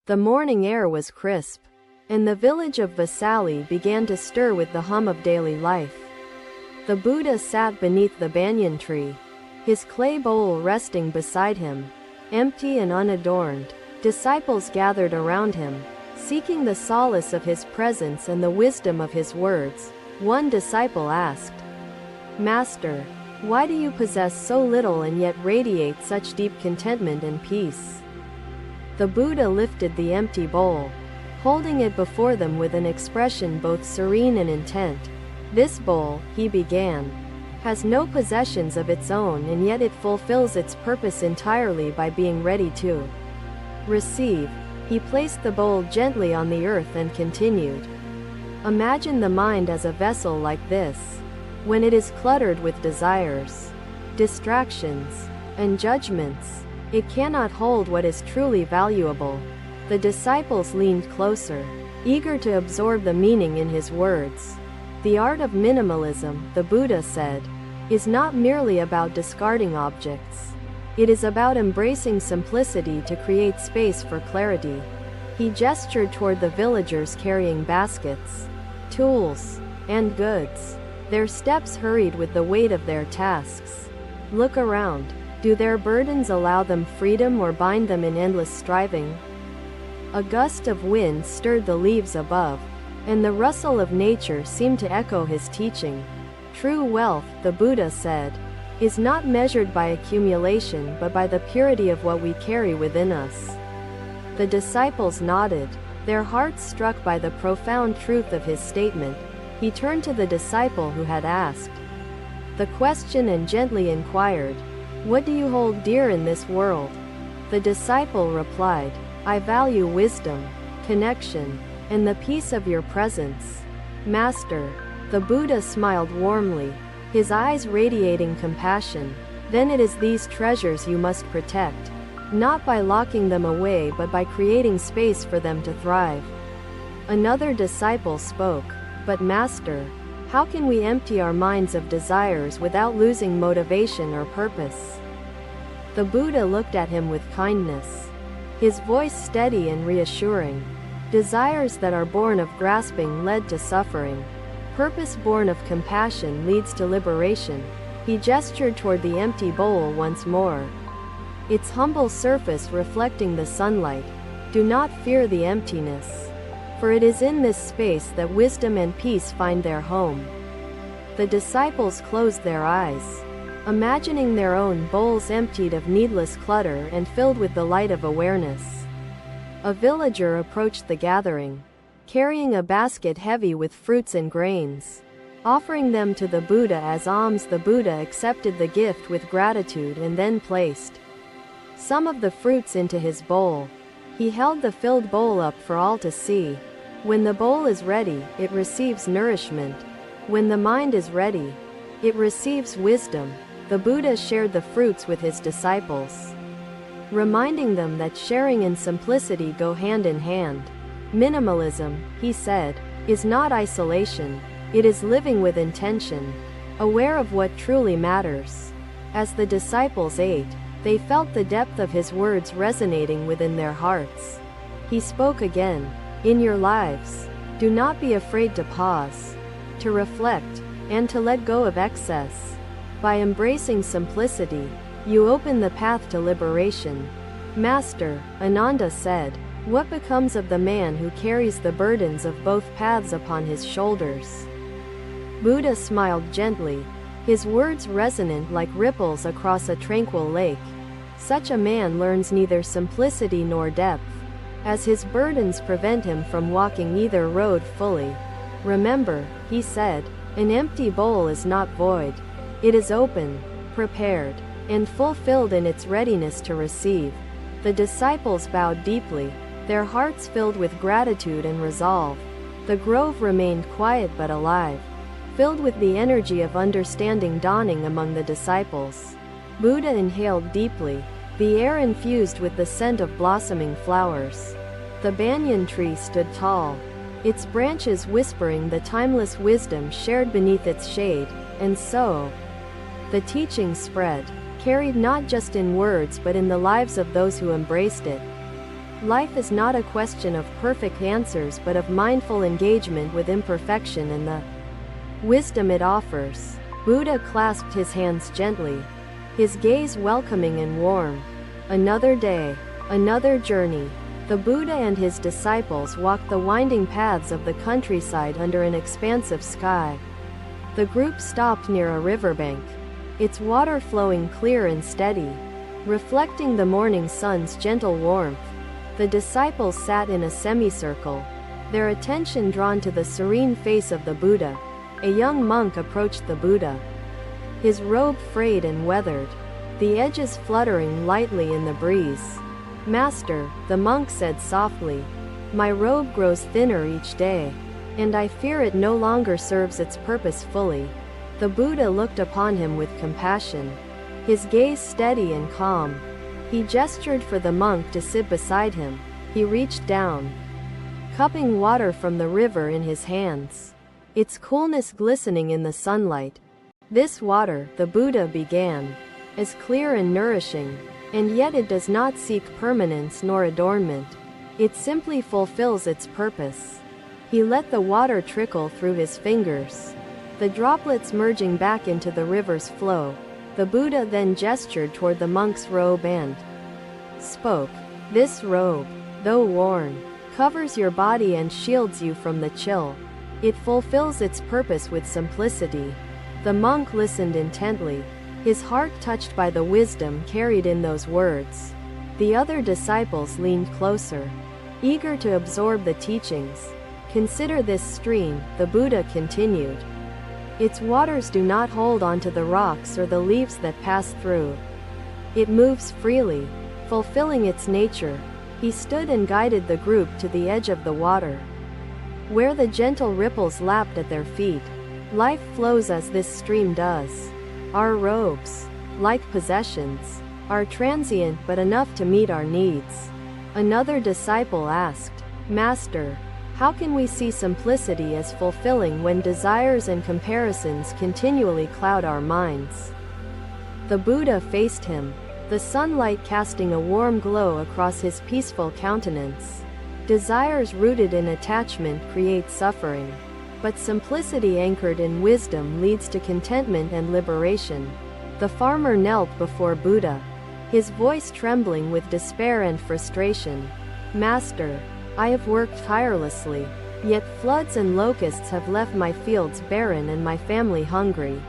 The morning air was crisp, and the village of Vasali began to stir with the hum of daily life. The Buddha sat beneath the banyan tree, his clay bowl resting beside him, empty and unadorned. Disciples gathered around him, seeking the solace of his presence and the wisdom of his words. One disciple asked, "Master, why do you possess so little and yet radiate such deep contentment and peace?" The Buddha lifted the empty bowl, holding it before them with an expression both serene and intent. "This bowl," he began, "has no possessions of its own, and yet it fulfills its purpose entirely by being ready to receive." He placed the bowl gently on the earth and continued, "Imagine the mind as a vessel like this. When it is cluttered with desires, distractions, and judgments, it cannot hold what is truly valuable." The disciples leaned closer, eager to absorb the meaning in his words. "The art of minimalism," the Buddha said, "is not merely about discarding objects. It is about embracing simplicity to create space for clarity." He gestured toward the villagers carrying baskets, tools, and goods. Their steps hurried with the weight of their tasks. "Look around. Do their burdens allow them freedom or bind them in endless striving?" A gust of wind stirred the leaves above, and the rustle of nature seemed to echo his teaching. "True wealth," the Buddha said, "is not measured by accumulation but by the purity of what we carry within us." The disciples nodded, their hearts struck by the profound truth of his statement. He turned to the disciple who had asked the question and gently inquired, "What do you hold dear in this world?" The disciple replied, "I value wisdom, connection, and the peace of your presence, Master." The Buddha smiled warmly, his eyes radiating compassion. "Then it is these treasures you must protect, not by locking them away but by creating space for them to thrive." Another disciple spoke, "But Master, how can we empty our minds of desires without losing motivation or purpose?" The Buddha looked at him with kindness, his voice steady and reassuring. "Desires that are born of grasping lead to suffering. Purpose born of compassion leads to liberation." He gestured toward the empty bowl once more, its humble surface reflecting the sunlight. "Do not fear the emptiness, for it is in this space that wisdom and peace find their home." The disciples closed their eyes, imagining their own bowls emptied of needless clutter and filled with the light of awareness. A villager approached the gathering, carrying a basket heavy with fruits and grains. Offering them to the Buddha as alms, the Buddha accepted the gift with gratitude and then placed some of the fruits into his bowl. He held the filled bowl up for all to see. When the bowl is ready, it receives nourishment. When the mind is ready, it receives wisdom. The Buddha shared the fruits with his disciples, reminding them that sharing and simplicity go hand in hand. "Minimalism," he said, "is not isolation. It is living with intention, aware of what truly matters." As the disciples ate, they felt the depth of his words resonating within their hearts. He spoke again, "In your lives, do not be afraid to pause, to reflect, and to let go of excess. By embracing simplicity, you open the path to liberation." "Master," Ananda said, "what becomes of the man who carries the burdens of both paths upon his shoulders?" Buddha smiled gently, his words resonant like ripples across a tranquil lake. "Such a man learns neither simplicity nor depth, as his burdens prevent him from walking either road fully." "Remember," he said, "an empty bowl is not void. It is open, prepared, and fulfilled in its readiness to receive." The disciples bowed deeply, their hearts filled with gratitude and resolve. The grove remained quiet but alive, filled with the energy of understanding dawning among the disciples. Buddha inhaled deeply, the air infused with the scent of blossoming flowers. The banyan tree stood tall, its branches whispering the timeless wisdom shared beneath its shade, and so the teaching spread, carried not just in words but in the lives of those who embraced it. Life is not a question of perfect answers but of mindful engagement with imperfection and the wisdom it offers. Buddha clasped his hands gently, his gaze welcoming and warm. Another day, another journey. The Buddha and his disciples walked the winding paths of the countryside under an expansive sky. The group stopped near a riverbank, its water flowing clear and steady, reflecting the morning sun's gentle warmth. The disciples sat in a semicircle, their attention drawn to the serene face of the Buddha. A young monk approached the Buddha, his robe frayed and weathered, the edges fluttering lightly in the breeze. "Master," the monk said softly, "my robe grows thinner each day, and I fear it no longer serves its purpose fully." The Buddha looked upon him with compassion, his gaze steady and calm. He gestured for the monk to sit beside him. He reached down, cupping water from the river in his hands, its coolness glistening in the sunlight. "This water," the Buddha began, "is clear and nourishing, and yet it does not seek permanence nor adornment. It simply fulfills its purpose." He let the water trickle through his fingers, the droplets merging back into the river's flow. The Buddha then gestured toward the monk's robe and spoke, "This robe, though worn, covers your body and shields you from the chill. It fulfills its purpose with simplicity." The monk listened intently, his heart touched by the wisdom carried in those words. The other disciples leaned closer, eager to absorb the teachings. "Consider this stream," the Buddha continued. "Its waters do not hold onto the rocks or the leaves that pass through. It moves freely, fulfilling its nature." He stood and guided the group to the edge of the water, where the gentle ripples lapped at their feet. Life flows as this stream does. Our robes, like possessions, are transient but enough to meet our needs. Another disciple asked, "Master, how can we see simplicity as fulfilling when desires and comparisons continually cloud our minds?" The Buddha faced him, the sunlight casting a warm glow across his peaceful countenance. "Desires rooted in attachment create suffering, but simplicity anchored in wisdom leads to contentment and liberation." The farmer knelt before Buddha, his voice trembling with despair and frustration. "Master, I have worked tirelessly, yet floods and locusts have left my fields barren and my family hungry."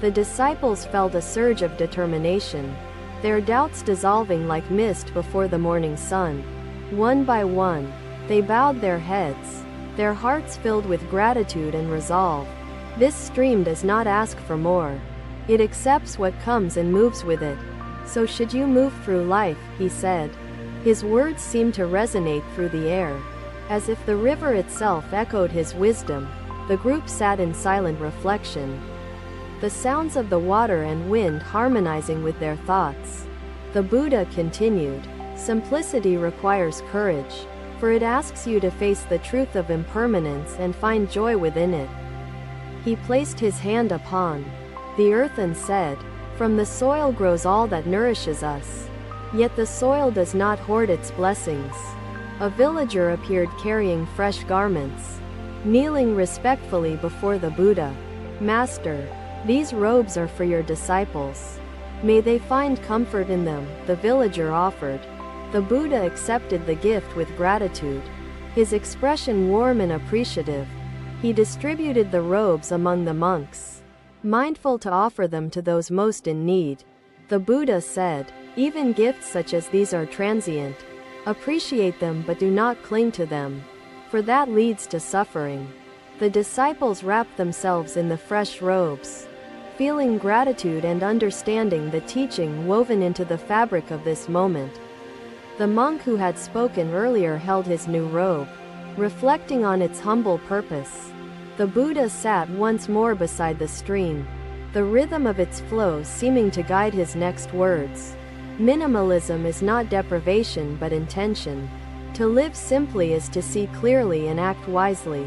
The disciples felt a surge of determination, their doubts dissolving like mist before the morning sun. One by one, they bowed their heads, their hearts filled with gratitude and resolve. This stream does not ask for more. It accepts what comes and moves with it. "So should you move through life," he said. His words seemed to resonate through the air, as if the river itself echoed his wisdom. The group sat in silent reflection, the sounds of the water and wind harmonizing with their thoughts. The Buddha continued, "Simplicity requires courage, for it asks you to face the truth of impermanence and find joy within it." He placed his hand upon the earth and said, "From the soil grows all that nourishes us. Yet the soil does not hoard its blessings." A villager appeared carrying fresh garments, kneeling respectfully before the Buddha. "Master, these robes are for your disciples. May they find comfort in them," the villager offered. The Buddha accepted the gift with gratitude, his expression warm and appreciative. He distributed the robes among the monks, mindful to offer them to those most in need. The Buddha said, "Even gifts such as these are transient. Appreciate them but do not cling to them, for that leads to suffering." The disciples wrapped themselves in the fresh robes, feeling gratitude and understanding the teaching woven into the fabric of this moment. The monk who had spoken earlier held his new robe, reflecting on its humble purpose. The Buddha sat once more beside the stream, the rhythm of its flow seeming to guide his next words. Minimalism is not deprivation but intention. To live simply is to see clearly and act wisely.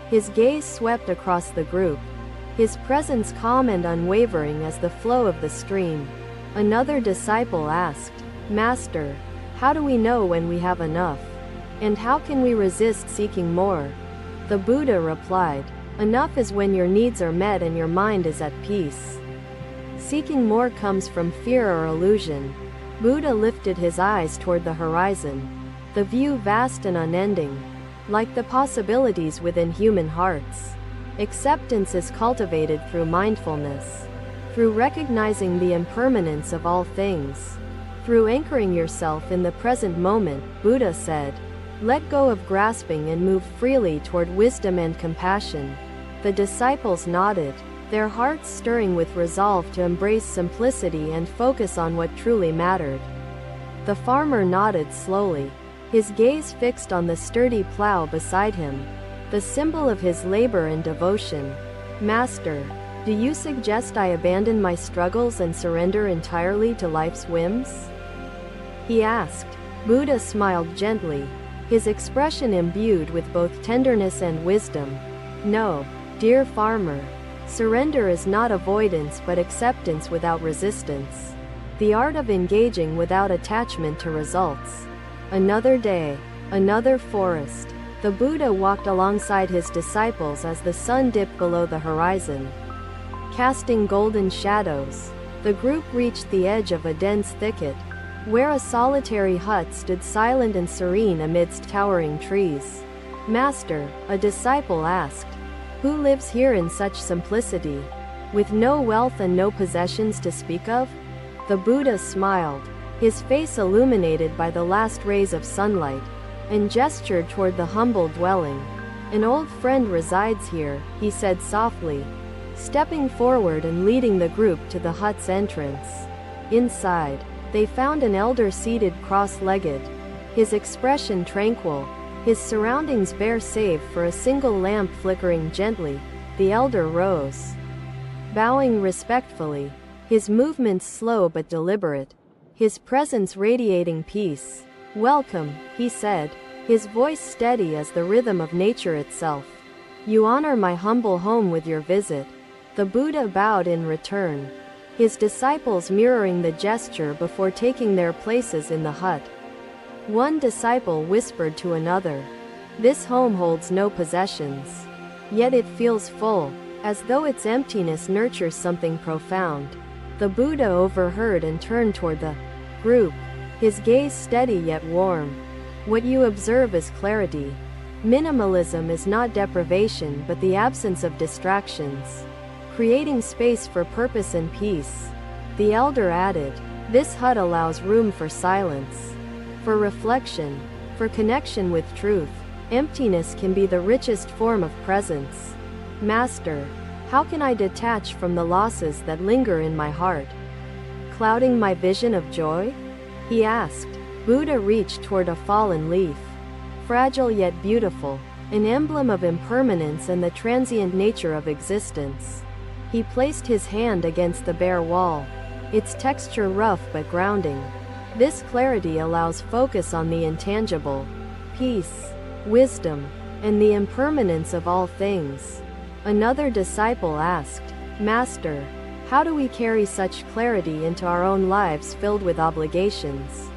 His gaze swept across the group, his presence calm and unwavering as the flow of the stream. Another disciple asked, "Master, How do we know when we have enough? And how can we resist seeking more? The Buddha replied, enough is when your needs are met and your mind is at peace. Seeking more comes from fear or illusion. Buddha lifted his eyes toward the horizon, the view vast and unending, like the possibilities within human hearts. Acceptance is cultivated through mindfulness, through recognizing the impermanence of all things, through anchoring yourself in the present moment. Buddha said, let go of grasping and move freely toward wisdom and compassion. The disciples nodded, their hearts stirring with resolve to embrace simplicity and focus on what truly mattered. The farmer nodded slowly, his gaze fixed on the sturdy plow beside him, the symbol of his labor and devotion. Master, do you suggest I abandon my struggles and surrender entirely to life's whims? He asked. Buddha smiled gently, his expression imbued with both tenderness and wisdom. No, dear farmer. Surrender is not avoidance but acceptance without resistance. The art of engaging without attachment to results. Another day, another forest. The Buddha walked alongside his disciples as the sun dipped below the horizon, casting golden shadows. The group reached the edge of a dense thicket, where a solitary hut stood silent and serene amidst towering trees. Master, a disciple asked, who lives here in such simplicity, with no wealth and no possessions to speak of? The Buddha smiled, his face illuminated by the last rays of sunlight, and gestured toward the humble dwelling. An old friend resides here, he said softly, stepping forward and leading the group to the hut's entrance. Inside, they found an elder seated cross-legged, his expression tranquil, his surroundings bare save for a single lamp flickering gently. The elder rose, bowing respectfully, his movements slow but deliberate, his presence radiating peace. Welcome, he said, his voice steady as the rhythm of nature itself. You honor my humble home with your visit. The Buddha bowed in return, his disciples mirroring the gesture before taking their places in the hut. One disciple whispered to another, this home holds no possessions. Yet it feels full, as though its emptiness nurtures something profound. The Buddha overheard and turned toward the group, his gaze steady yet warm. What you observe is clarity. Minimalism is not deprivation but the absence of distractions, creating space for purpose and peace. The elder added, this hut allows room for silence, for reflection, for connection with truth. Emptiness can be the richest form of presence. Master, how can I detach from the losses that linger in my heart, clouding my vision of joy? He asked. Buddha reached toward a fallen leaf, fragile yet beautiful, an emblem of impermanence and the transient nature of existence. He placed his hand against the bare wall, its texture rough but grounding. This clarity allows focus on the intangible, peace, wisdom, and the impermanence of all things. Another disciple asked, Master, how do we carry such clarity into our own lives filled with obligations,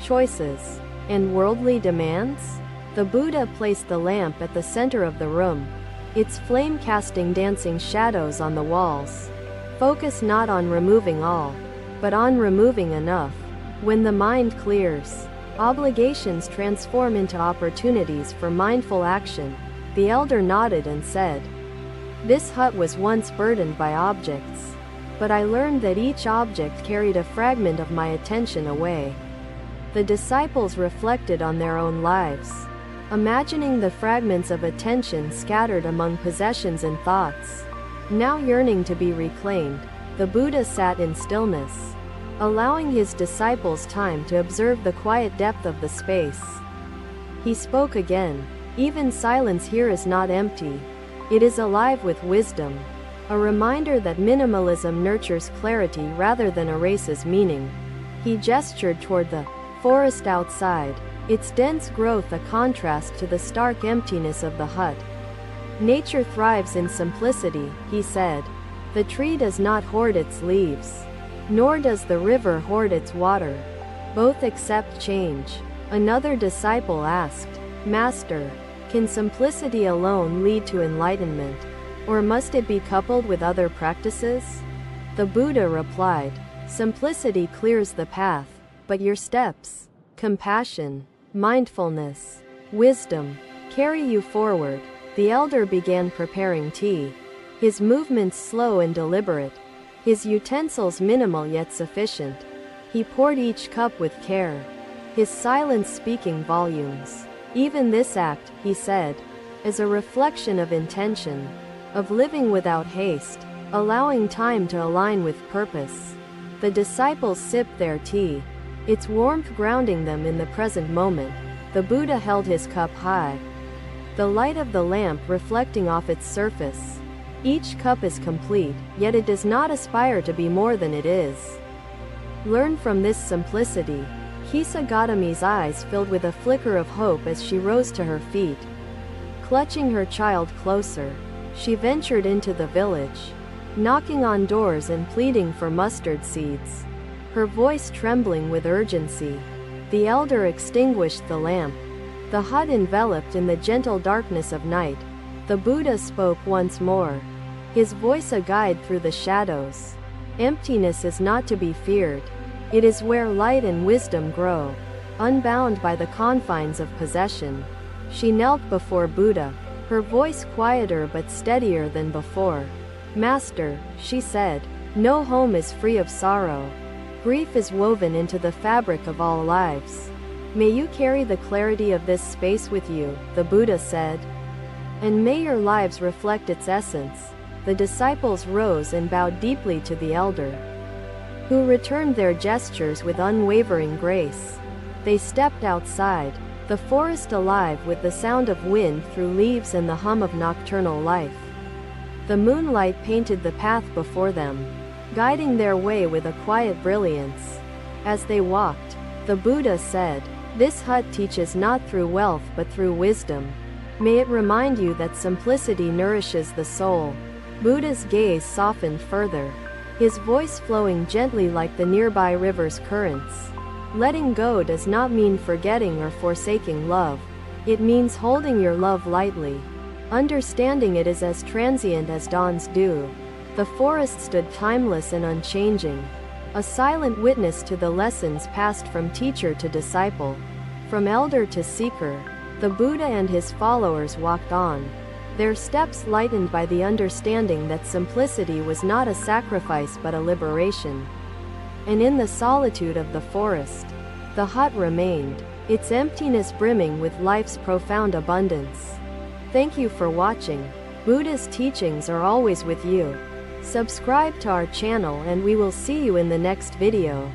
choices, and worldly demands? The Buddha placed the lamp at the center of the room, its flame casting dancing shadows on the walls. Focus not on removing all, but on removing enough. When the mind clears, obligations transform into opportunities for mindful action. The elder nodded and said, this hut was once burdened by objects, but I learned that each object carried a fragment of my attention away. The disciples reflected on their own lives, imagining the fragments of attention scattered among possessions and thoughts. Now yearning to be reclaimed, the Buddha sat in stillness, allowing his disciples time to observe the quiet depth of the space. He spoke again, even silence here is not empty. It is alive with wisdom, a reminder that minimalism nurtures clarity rather than erases meaning. He gestured toward the forest outside, its dense growth a contrast to the stark emptiness of the hut. Nature thrives in simplicity, he said. The tree does not hoard its leaves, nor does the river hoard its water. Both accept change. Another disciple asked, Master, can simplicity alone lead to enlightenment, or must it be coupled with other practices? The Buddha replied, simplicity clears the path, but your steps, compassion, mindfulness, wisdom, carry you forward. The elder began preparing tea, his movements slow and deliberate, his utensils minimal yet sufficient. He poured each cup with care, his silence speaking volumes. Even this act, he said, is a reflection of intention, of living without haste, allowing time to align with purpose. The disciples sipped their tea, its warmth grounding them in the present moment. The Buddha held his cup high, the light of the lamp reflecting off its surface. Each cup is complete, yet it does not aspire to be more than it is. Learn from this simplicity. Hisagatami's eyes filled with a flicker of hope as she rose to her feet. Clutching her child closer, she ventured into the village, knocking on doors and pleading for mustard seeds, her voice trembling with urgency. The elder extinguished the lamp, the hut enveloped in the gentle darkness of night. The Buddha spoke once more, his voice a guide through the shadows. Emptiness is not to be feared. It is where light and wisdom grow, unbound by the confines of possession. She knelt before Buddha, her voice quieter but steadier than before. Master, she said, no home is free of sorrow. Grief is woven into the fabric of all lives. May you carry the clarity of this space with you, the Buddha said. And may your lives reflect its essence. The disciples rose and bowed deeply to the elder, who returned their gestures with unwavering grace. They stepped outside, the forest alive with the sound of wind through leaves and the hum of nocturnal life. The moonlight painted the path before them, guiding their way with a quiet brilliance. As they walked, the Buddha said, this hut teaches not through wealth but through wisdom. May it remind you that simplicity nourishes the soul. Buddha's gaze softened further, his voice flowing gently like the nearby river's currents. Letting go does not mean forgetting or forsaking love. It means holding your love lightly, understanding it is as transient as dawn's dew. The forest stood timeless and unchanging, a silent witness to the lessons passed from teacher to disciple, from elder to seeker. The Buddha and his followers walked on, their steps lightened by the understanding that simplicity was not a sacrifice but a liberation. And in the solitude of the forest, the hut remained, its emptiness brimming with life's profound abundance. Thank you for watching. Buddha's teachings are always with you. Subscribe to our channel and we will see you in the next video.